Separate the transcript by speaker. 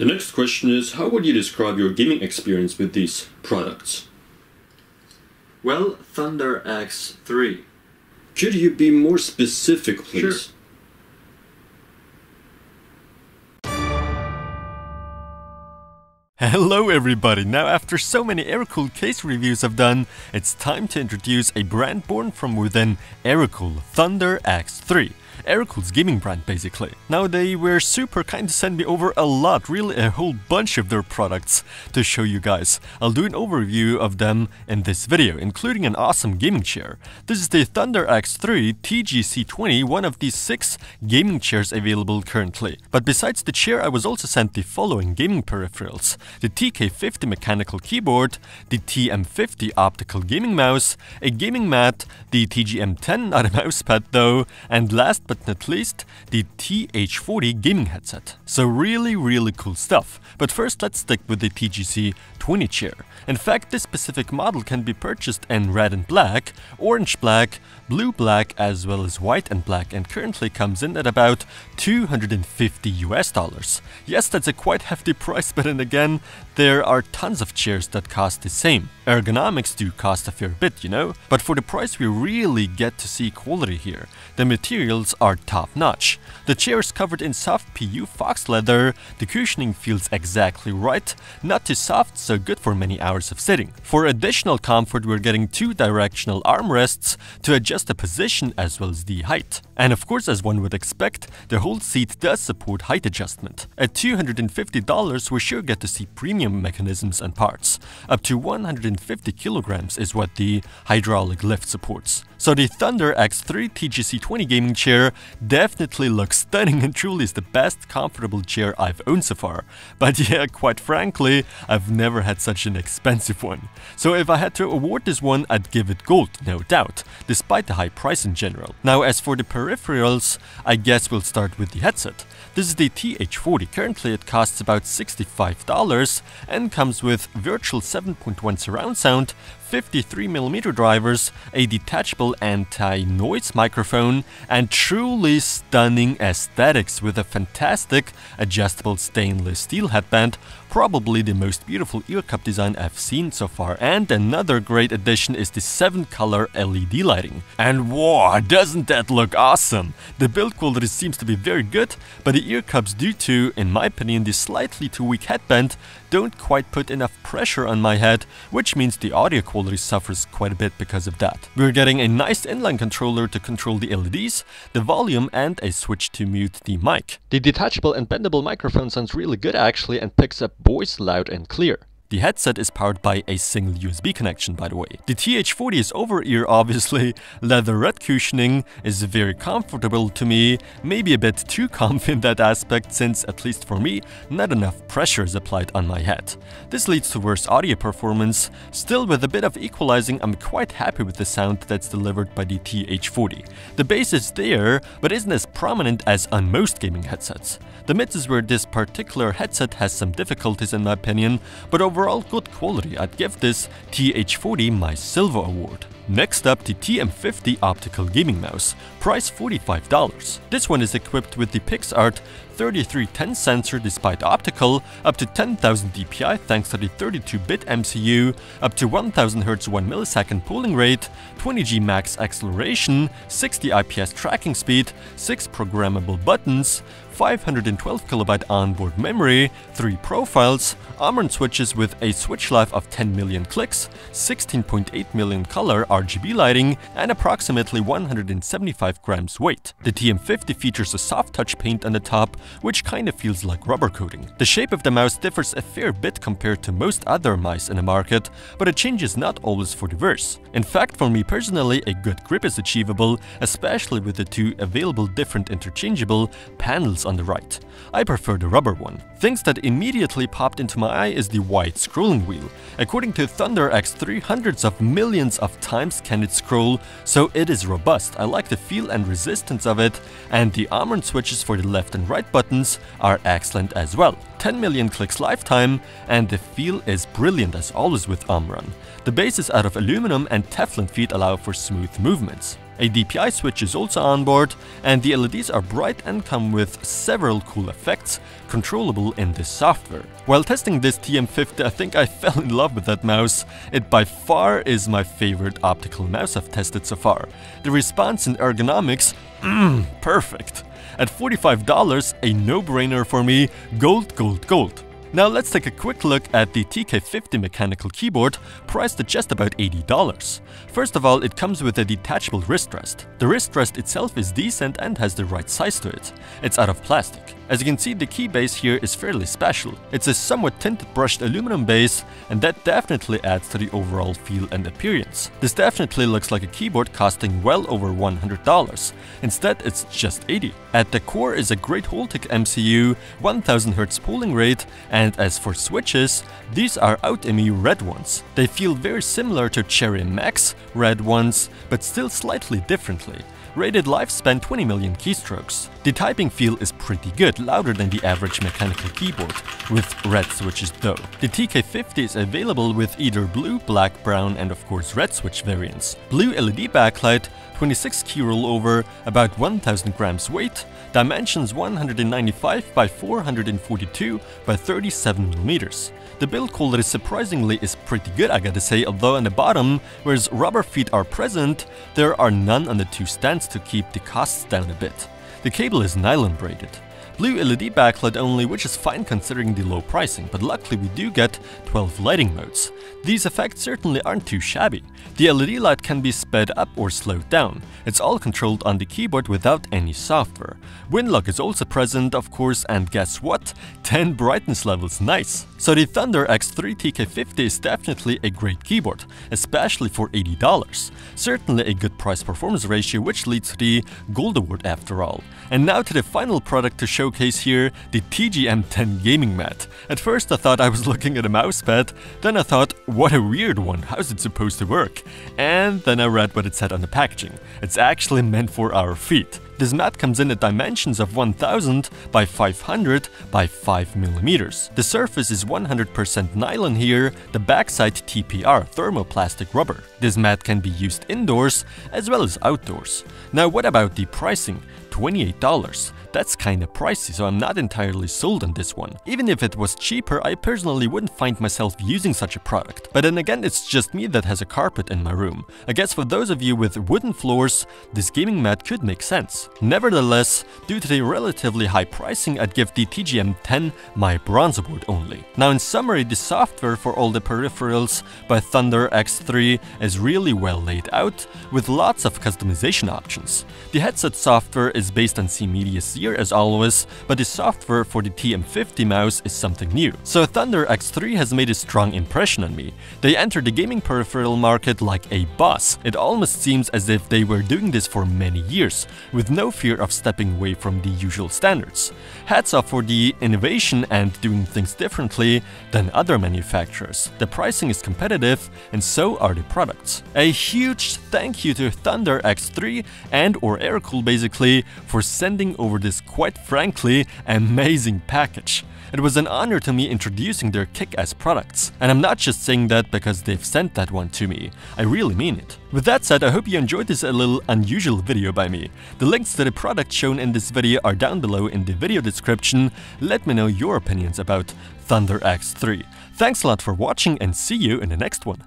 Speaker 1: The next question is, how would you describe your gaming experience with these products?
Speaker 2: Well, ThunderX3.
Speaker 1: Could you be more specific, please?
Speaker 2: Sure.
Speaker 3: Hello everybody! Now after so many Aerocool case reviews I've done, it's time to introduce a brand born from within Aerocool, ThunderX3. Aerocool's gaming brand basically. Now they were super kind to send me over a lot, really a whole bunch of their products to show you guys. I'll do an overview of them in this video, including an awesome gaming chair. This is the ThunderX3 TGC20, one of the 6 gaming chairs available currently. But besides the chair, I was also sent the following gaming peripherals: the TK50 mechanical keyboard, the TM50 optical gaming mouse, a gaming mat, the TGM10, not a mousepad though, and last but not least, the TH40 gaming headset. So really cool stuff. But first let's stick with the TGC20 chair. In fact, this specific model can be purchased in red and black, orange black, blue black, as well as white and black, and currently comes in at about $250 US. Yes, that's a quite hefty price, but then again, there are tons of chairs that cost the same. Ergonomics do cost a fair bit, you know, but for the price we really get to see quality here. The materials are top-notch. The chair is covered in soft PU fox leather, the cushioning feels exactly right, not too soft, so good for many hours of sitting. For additional comfort we're getting 2 directional armrests to adjust the position as well as the height. And of course, as one would expect, the whole seat does support height adjustment. At $250 we sure get to see premium mechanisms and parts. Up to 150 kilograms is what the hydraulic lift supports. So the ThunderX3 TGC20 gaming chair definitely looks stunning and truly is the best comfortable chair I've owned so far. But yeah, quite frankly, I've never had such an expensive one. So if I had to award this one, I'd give it gold, no doubt, despite the high price in general. Now as for the peripherals, I guess we'll start with the headset. This is the TH40, currently it costs about $65 and comes with virtual 7.1 surround sound, 53mm drivers, a detachable anti-noise microphone, and truly stunning aesthetics with a fantastic adjustable stainless steel headband, probably the most beautiful ear cup design I've seen so far. And another great addition is the 7-color LED lighting. And wow, doesn't that look awesome! The build quality seems to be very good, but the ear cups due to, in my opinion, the slightly too weak headband don't quite put enough pressure on my head, which means the audio quality suffers quite a bit because of that. We're getting a nice inline controller to control the LEDs, the volume, and a switch to mute the mic. The detachable and bendable microphone sounds really good actually and picks up voice loud and clear. The headset is powered by a single USB connection, by the way. The TH40 is over-ear obviously, leatherette cushioning is very comfortable to me, maybe a bit too comfy in that aspect since, at least for me, not enough pressure is applied on my head. This leads to worse audio performance. Still, with a bit of equalizing, I'm quite happy with the sound that's delivered by the TH40. The bass is there, but isn't as prominent as on most gaming headsets. The mids is where this particular headset has some difficulties in my opinion, but overall good quality. I'd give this TH40 my silver award. Next up, the TM50 optical gaming mouse, price $45. This one is equipped with the PixArt 3310 sensor despite optical, up to 10,000 DPI thanks to the 32-bit MCU, up to 1000 Hz 1 millisecond pooling rate, 20G max acceleration, 60 IPS tracking speed, 6 programmable buttons, 512 KB onboard memory, 3 profiles, Omron switches with a switch life of 10 million clicks, 16.8 million color RGB lighting, and approximately 175 grams weight. The TM50 features a soft touch paint on the top, which kinda feels like rubber coating. The shape of the mouse differs a fair bit compared to most other mice in the market, but a change is not always for the worse. In fact, for me personally, a good grip is achievable, especially with the 2 available different interchangeable panels on the right. I prefer the rubber one. Things that immediately popped into my eye is the wide scrolling wheel. According to ThunderX3, hundreds of millions of times can it scroll, so it is robust. I like the feel and resistance of it, and the Omron switches for the left and right buttons are excellent as well. 10 million clicks lifetime, and the feel is brilliant as always with Omron. The base is out of aluminum and Teflon feet allow for smooth movements. A DPI switch is also on board, and the LEDs are bright and come with several cool effects controllable in this software. While testing this TM50, I think I fell in love with that mouse. It by far is my favorite optical mouse I've tested so far. The response and ergonomics, perfect. At $45, a no-brainer for me, gold, gold, gold. Now let's take a quick look at the TK50 mechanical keyboard, priced at just about $80. First of all, it comes with a detachable wrist rest. The wrist rest itself is decent and has the right size to it. It's out of plastic. As you can see, the key base here is fairly special. It's a somewhat tinted brushed aluminum base, and that definitely adds to the overall feel and appearance. This definitely looks like a keyboard costing well over $100. Instead, it's just $80. At the core is a great Holtec MCU, 1000 Hz polling rate, and as for switches, these are Out-ME red ones. They feel very similar to Cherry Max red ones, but still slightly differently. Rated lifespan 20 million keystrokes. The typing feel is pretty good, louder than the average mechanical keyboard, with red switches though. The TK50 is available with either blue, black, brown and of course red switch variants. Blue LED backlight, 26 key rollover, about 1000 grams weight, dimensions 195 by 442 by 37 millimeters. The build quality surprisingly is pretty good, I gotta say, although on the bottom, whereas rubber feet are present, there are none on the two stands to keep the costs down a bit. The cable is nylon braided. Blue LED backlight only, which is fine considering the low pricing, but luckily we do get 12 lighting modes. These effects certainly aren't too shabby. The LED light can be sped up or slowed down. It's all controlled on the keyboard without any software. Wind lock is also present, of course, and guess what? 10 brightness levels, nice! So the ThunderX3 TK50 is definitely a great keyboard, especially for $80. Certainly a good price-performance ratio, which leads to the Gold Award after all. And now to the final product to showcase here, the TGM10 Gaming Mat. At first I thought I was looking at a mousepad, then I thought, what a weird one, how's it supposed to work? And then I read what it said on the packaging. It's actually meant for our feet. This mat comes in at dimensions of 1000 by 500 by 5 millimeters. The surface is 100% nylon here, the backside TPR thermoplastic rubber. This mat can be used indoors as well as outdoors. Now what about the pricing? $28. That's kinda pricey, so I'm not entirely sold on this one. Even if it was cheaper, I personally wouldn't find myself using such a product. But then again, it's just me that has a carpet in my room. I guess for those of you with wooden floors, this gaming mat could make sense. Nevertheless, due to the relatively high pricing, I'd give the TGM10 my bronze award only. Now in summary, the software for all the peripherals by ThunderX3 is really well laid out, with lots of customization options. The headset software is based on C-Media Seer as always, but the software for the TM50 mouse is something new. So ThunderX3 has made a strong impression on me. They entered the gaming peripheral market like a boss. It almost seems as if they were doing this for many years, with no fear of stepping away from the usual standards. Hats off for the innovation and doing things differently than other manufacturers. The pricing is competitive, and so are the products. A huge thank you to ThunderX3 and/or Aerocool basically for sending over this quite frankly amazing package. It was an honor to me introducing their kick-ass products, and I'm not just saying that because they've sent that one to me, I really mean it. With that said, I hope you enjoyed this a little unusual video by me. The links to the products shown in this video are down below in the video description. Let me know your opinions about ThunderX3. Thanks a lot for watching and see you in the next one.